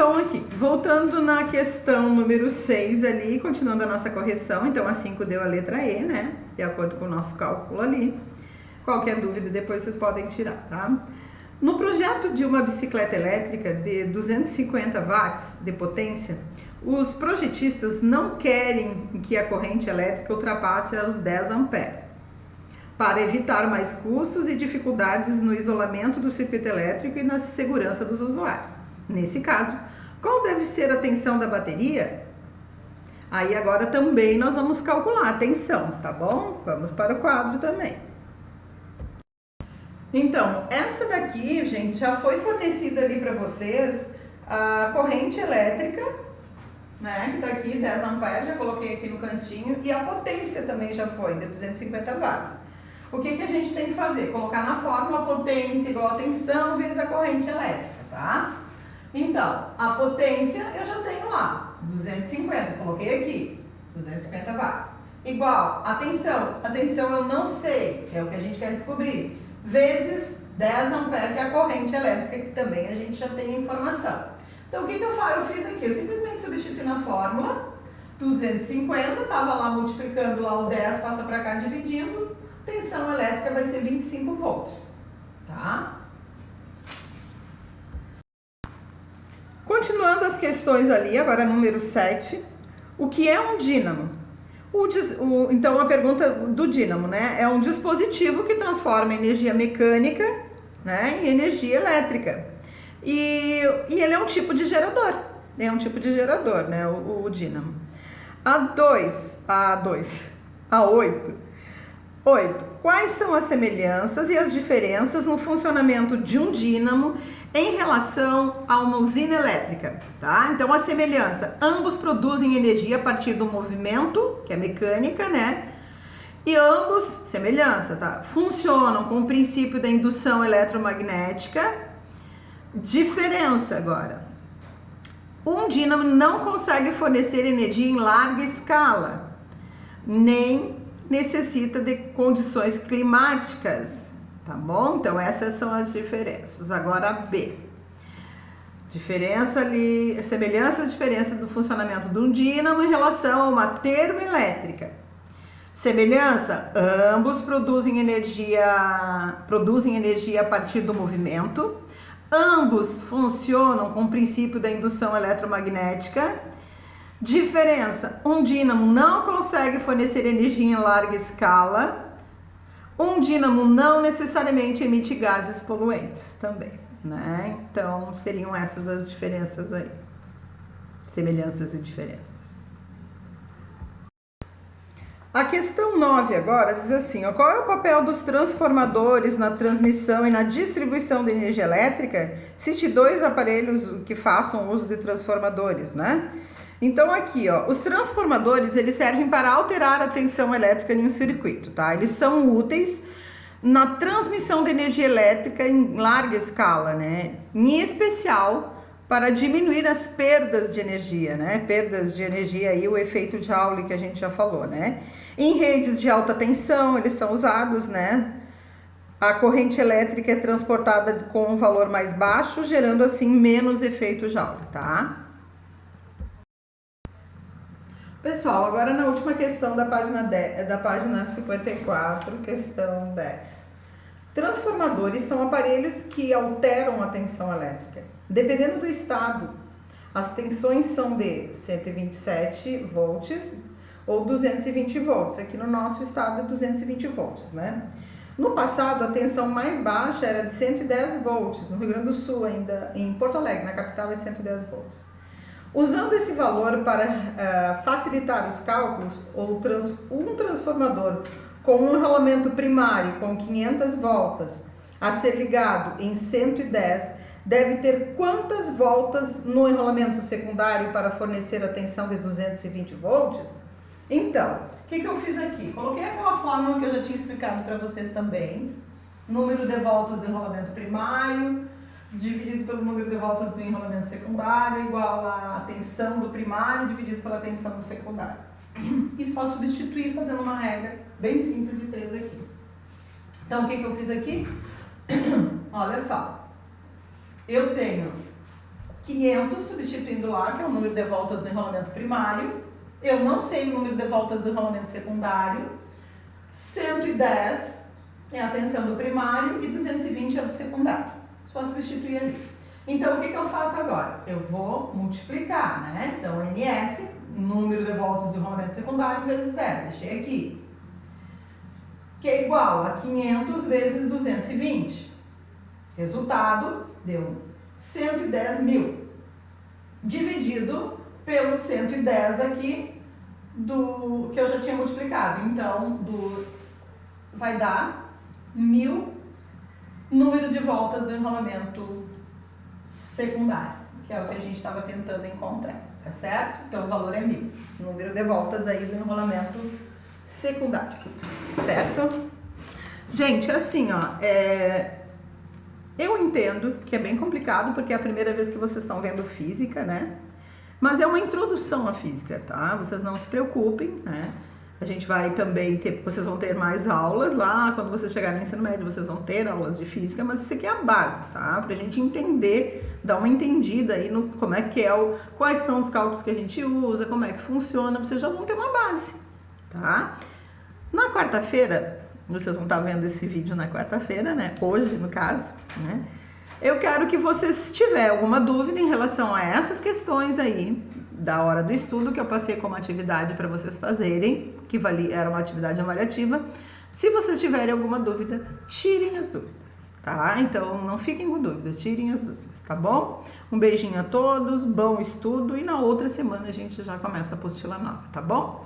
Então, aqui, voltando na questão número 6 ali, continuando a nossa correção, então a 5 deu a letra E, né? De acordo com o nosso cálculo ali. Qualquer dúvida depois vocês podem tirar, tá? No projeto de uma bicicleta elétrica de 250 watts de potência, os projetistas não querem que a corrente elétrica ultrapasse os 10 amperes, para evitar mais custos e dificuldades no isolamento do circuito elétrico e na segurança dos usuários. Nesse caso, qual deve ser a tensão da bateria? Aí agora também nós vamos calcular a tensão, tá bom? Vamos para o quadro também. Então, essa daqui, gente, já foi fornecida ali para vocês a corrente elétrica, né? Que tá aqui, 10 amperes, já coloquei aqui no cantinho, e a potência também já foi, de 250 watts. O que a gente tem que fazer? Colocar na fórmula a potência igual a tensão vezes a corrente elétrica, tá? Então, a potência eu já tenho lá, 250, coloquei aqui, 250 watts. Igual a tensão eu não sei, é o que a gente quer descobrir, vezes 10 amperes, que é a corrente elétrica, que também a gente já tem informação. Então, o que eu faço? Eu fiz aqui, eu simplesmente substituí na fórmula, 250, estava lá multiplicando lá o 10, passa para cá dividindo, tensão elétrica vai ser 25 volts, tá? Continuando as questões ali, agora número 7, o que é um dínamo? Então, a pergunta do dínamo, né? É um dispositivo que transforma energia mecânica, né, em energia elétrica. E ele é um tipo de gerador. Né? O dínamo. A 8. Quais são as semelhanças e as diferenças no funcionamento de um dínamo em relação a uma usina elétrica, tá? Então, a semelhança, ambos produzem energia a partir do movimento, que é mecânica, né? E ambos, semelhança, tá? Funcionam com o princípio da indução eletromagnética. Diferença agora. Um dínamo não consegue fornecer energia em larga escala, nem necessita de condições climáticas, tá bom? Então, essas são as diferenças. Agora, a B. Semelhança e diferença do funcionamento de um dínamo em relação a uma termoelétrica. Semelhança, ambos produzem energia a partir do movimento. Ambos funcionam com o princípio da indução eletromagnética. Diferença, um dínamo não consegue fornecer energia em larga escala. Um dínamo não necessariamente emite gases poluentes também, né? Então, seriam essas as diferenças aí. Semelhanças e diferenças. A questão 9 agora diz assim, ó, qual é o papel dos transformadores na transmissão e na distribuição de energia elétrica? Cite 2 aparelhos que façam uso de transformadores, né? Então, aqui, ó, os transformadores, eles servem para alterar a tensão elétrica em um circuito, tá? Eles são úteis na transmissão de energia elétrica em larga escala, né? Em especial para diminuir as perdas de energia, né? Perdas de energia e o efeito Joule que a gente já falou, né? Em redes de alta tensão, eles são usados, né? A corrente elétrica é transportada com um valor mais baixo, gerando assim menos efeito Joule, tá? Pessoal, agora na última questão da página 54, questão 10. Transformadores são aparelhos que alteram a tensão elétrica. Dependendo do estado, as tensões são de 127 volts ou 220 volts. Aqui no nosso estado é 220 volts, né? No passado, a tensão mais baixa era de 110 volts. No Rio Grande do Sul, ainda em Porto Alegre, na capital, é 110 volts. Usando esse valor para facilitar os cálculos, um transformador com um enrolamento primário com 500 voltas a ser ligado em 110 deve ter quantas voltas no enrolamento secundário para fornecer a tensão de 220 volts? Então, o que eu fiz aqui? Coloquei aquela fórmula que eu já tinha explicado para vocês também. Número de voltas do enrolamento primário dividido pelo número de voltas do enrolamento secundário igual a tensão do primário dividido pela tensão do secundário. E só substituir fazendo uma regra bem simples de 3 aqui. Então, o que eu fiz aqui? Olha só. Eu tenho 500, substituindo lá, que é o número de voltas do enrolamento primário. Eu não sei o número de voltas do enrolamento secundário. 110 é a tensão do primário e 220 é do secundário. Só substituir ali. Então, o que eu faço agora? Eu vou multiplicar, né? Então, NS, número de voltas do enrolamento secundário, vezes 10. Deixei aqui. Que é igual a 500 vezes 220. Resultado, deu 110 mil. Dividido pelo 110 aqui, que eu já tinha multiplicado. Então, vai dar 1000 número de voltas do enrolamento secundário, que é o que a gente estava tentando encontrar, tá certo? Então, o valor é 1000. Número de voltas aí do enrolamento secundário, certo? Gente, assim, ó, eu entendo que é bem complicado, porque é a primeira vez que vocês estão vendo física, né? Mas é uma introdução à física, tá? Vocês não se preocupem, né? A gente vai também vocês vão ter mais aulas lá, quando vocês chegarem no ensino médio, vocês vão ter aulas de física, mas isso aqui é a base, tá? Pra gente entender, dar uma entendida aí no como é que quais são os cálculos que a gente usa, como é que funciona, vocês já vão ter uma base, tá? Na quarta-feira, vocês vão estar vendo esse vídeo na quarta-feira, né? Hoje, no caso, né? Eu quero que vocês, se tiver alguma dúvida em relação a essas questões aí, da hora do estudo, que eu passei como atividade para vocês fazerem, que era uma atividade avaliativa, se vocês tiverem alguma dúvida, tirem as dúvidas, tá? Então, não fiquem com dúvidas, tirem as dúvidas, tá bom? Um beijinho a todos, bom estudo, e na outra semana a gente já começa a apostila nova, tá bom?